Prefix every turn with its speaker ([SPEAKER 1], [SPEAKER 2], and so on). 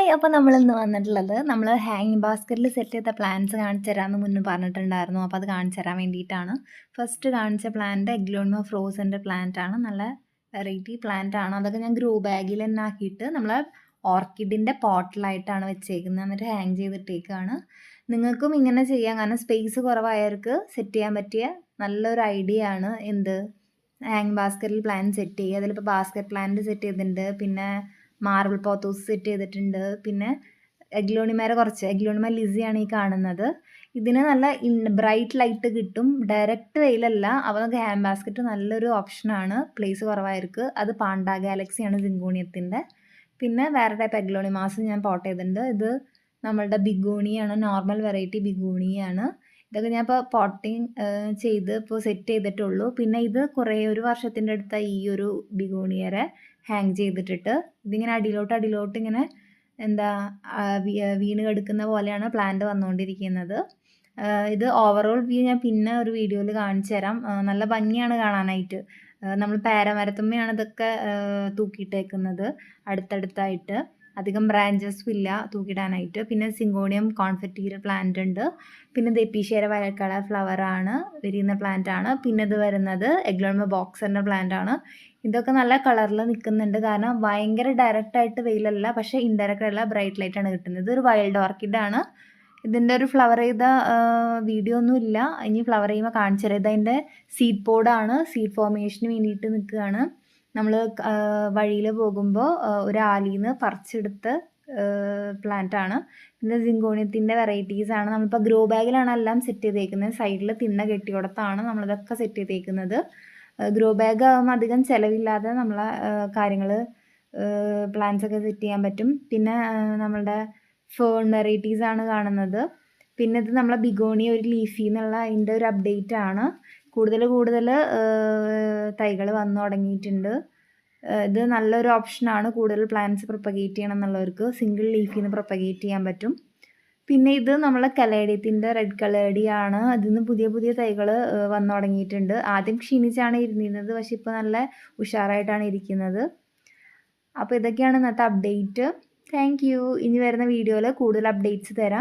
[SPEAKER 1] Hi! അപ്പോൾ നമ്മളിന്ന് വന്നിട്ടുള്ളത് നമ്മൾ ഹാങ്ങിങ് ബാസ്ക്കറ്റിൽ സെറ്റ് ചെയ്ത പ്ലാന്റ്സ് കാണിച്ചു തരാമെന്ന് മുന്നേ പറഞ്ഞിട്ടുണ്ടായിരുന്നു. അപ്പോൾ അത് കാണിച്ചു തരാൻ വേണ്ടിയിട്ടാണ്. ഫസ്റ്റ് കാണിച്ച പ്ലാന്റ് എഗ്ലോണിമ ഫ്രോസൻ്റെ പ്ലാന്റ് ആണ്. നല്ല വെറൈറ്റി പ്ലാന്റ് ആണ്. അതൊക്കെ ഞാൻ ഗ്രോ ബാഗിൽ തന്നെ ആക്കിയിട്ട് നമ്മളെ ഓർക്കിഡിൻ്റെ പോട്ടിലായിട്ടാണ് വെച്ചേക്കുന്നത്. എന്നിട്ട് ഹാങ് ചെയ്തിട്ടേക്കാണ്. നിങ്ങൾക്കും ഇങ്ങനെ ചെയ്യാം. കാരണം സ്പേസ് കുറവായവർക്ക് സെറ്റ് ചെയ്യാൻ പറ്റിയ നല്ലൊരു ഐഡിയ ആണ്. എന്ത് ഹാങ് ബാസ്ക്കറ്റിൽ പ്ലാന്റ് സെറ്റ് ചെയ്യുക. അതിലിപ്പോൾ ബാസ്ക്കറ്റ് പ്ലാന്റ് സെറ്റ് ചെയ്തിട്ടുണ്ട്. പിന്നെ മാർബിൾ പോത്തോസ് സെറ്റ് ചെയ്തിട്ടുണ്ട്. പിന്നെ എഗ്ലോണിമ ലിസിയാണ് ഈ കാണുന്നത്. ഇതിന് നല്ല ബ്രൈറ്റ് ലൈറ്റ് കിട്ടും. ഡയറക്റ്റ് വെയിലല്ല. അപ്പോൾ നമുക്ക് ഹാൻഡ് ബാസ്ക്കറ്റ് നല്ലൊരു ഓപ്ഷനാണ്. പ്ലേസ് കുറവായിരിക്കും. അത് പാണ്ട ഗാലക്സിയാണ് സിങ്കോണിയത്തിൻ്റെ. പിന്നെ വേറെ ടൈപ്പ് എഗ്ലോണിമാസ് ഞാൻ പോട്ട് ചെയ്തിട്ടുണ്ട്. ഇത് നമ്മളുടെ ബിഗോണിയാണ്. Normal variety ബിഗോണിയാണ്. ഇതൊക്കെ ഞാൻ ഇപ്പോൾ പോട്ടിങ് ചെയ്ത് ഇപ്പോൾ സെറ്റ് ചെയ്തിട്ടുള്ളൂ. പിന്നെ ഇത് ഒരു വർഷത്തിൻ്റെ അടുത്തായി ഈ ഒരു ബിഗോണിയരെ ഹാങ് ചെയ്തിട്ടിട്ട് ഇതിങ്ങനെ അടിയിലോട്ട് ഇങ്ങനെ എന്താ വീണ് കിടക്കുന്ന പോലെയാണ് പ്ലാന്റ് വന്നുകൊണ്ടിരിക്കുന്നത്. ഇത് ഓവറോൾ വ്യൂ ഞാൻ പിന്നെ ഒരു വീഡിയോയിൽ കാണിച്ചു തരാം. നല്ല ഭംഗിയാണ് കാണാനായിട്ട്. നമ്മൾ പാരമരത്തുമ്മയാണ് ഇതൊക്കെ തൂക്കിയിട്ടേക്കുന്നത് അടുത്തടുത്തായിട്ട്. അധികം ബ്രാഞ്ചസും ഇല്ല തൂക്കിയിടാനായിട്ട്. പിന്നെ സിങ്കോണിയം കോൺഫെറ്റീരിയ പ്ലാന്റ് ഉണ്ട്. പിന്നെ ഇത് എപ്പീഷ്യേര വയലറ്റ് കളർ ഫ്ലവറാണ് വിരിയുന്ന പ്ലാന്റ് ആണ്. പിന്നെ ഇത് വരുന്നത് എഗ്ലോണിമ ബോക്സറിൻ്റെ പ്ലാന്റ് ആണ്. ഇതൊക്കെ നല്ല കളറിൽ നിൽക്കുന്നുണ്ട്. കാരണം ഭയങ്കര ഡയറക്റ്റായിട്ട് വെയിലല്ല, പക്ഷേ ഇൻഡയറക്റ്റ് അല്ല, ബ്രൈറ്റ് ലൈറ്റാണ് കിട്ടുന്നത്. ഇതൊരു വൈൽഡ് ഓർക്കിഡാണ്. ഇതിൻ്റെ ഒരു ഫ്ലവർ ചെയ്ത വീഡിയോ ഒന്നും ഇല്ല. ഇനി ഫ്ലവർ ചെയ്യുമ്പോൾ കാണിച്ചു തരാം. ഇതതിൻ്റെ സീഡ് പോഡാണ്. സീഡ് ഫോർമേഷന് വേണ്ടിയിട്ട് നിൽക്കുകയാണ്. നമ്മൾ വഴിയിൽ പോകുമ്പോൾ ഒരു ആലിയിൽ നിന്ന് പറിച്ചെടുത്ത പ്ലാന്റ് ആണ്. പിന്നെ സിങ്കോണിയത്തിൻ്റെ വെറൈറ്റീസാണ്. നമ്മളിപ്പോൾ ഗ്രോ ബാഗിലാണ് എല്ലാം സെറ്റ് ചെയ്തേക്കുന്നത്. സൈഡിൽ തിണ്ണ കെട്ടിയോടത്താണ് നമ്മളിതൊക്കെ സെറ്റ് ചെയ്തേക്കുന്നത്. ഗ്രോ ബാഗ് ആകുമ്പോൾ അധികം ചിലവില്ലാതെ നമ്മളെ കാര്യങ്ങൾ പ്ലാന്റ്സ് ഒക്കെ സെറ്റ് ചെയ്യാൻ പറ്റും. പിന്നെ നമ്മളുടെ ഫേൺ വെറൈറ്റീസാണ് കാണുന്നത്. പിന്നെ ഇത് നമ്മളെ ബിഗോണി ഒരു ലീഫി എന്നുള്ള അതിൻ്റെ ഒരു അപ്ഡേറ്റ് ആണ്. കൂടുതൽ തൈകൾ വന്നു തുടങ്ങിയിട്ടുണ്ട്. ഇത് നല്ലൊരു ഓപ്ഷനാണ്. കൂടുതൽ പ്ലാന്റ്സ് പ്രൊപ്പഗേറ്റ് ചെയ്യണം എന്നുള്ളവർക്ക് സിംഗിൾ ലീഫിൽ നിന്ന് പ്രൊപ്പഗേറ്റ് ചെയ്യാൻ പറ്റും. പിന്നെ ഇത് നമ്മളെ കലേഡിയത്തിൻ്റെ റെഡ് കളേഡിയാണ്. ഇതിന്ന് പുതിയ തൈകൾ വന്നു തുടങ്ങിയിട്ടുണ്ട്. ആദ്യം ക്ഷീണിച്ചാണ് ഇരുന്നിരുന്നത്, പക്ഷെ ഇപ്പോൾ നല്ല ഉഷാറായിട്ടാണ് ഇരിക്കുന്നത്. അപ്പോൾ ഇതൊക്കെയാണ് ഇന്നത്തെ അപ്ഡേറ്റ്. Thank you. ഇനി വരുന്ന വീഡിയോയിൽ കൂടുതൽ അപ്ഡേറ്റ്സ് തരാം.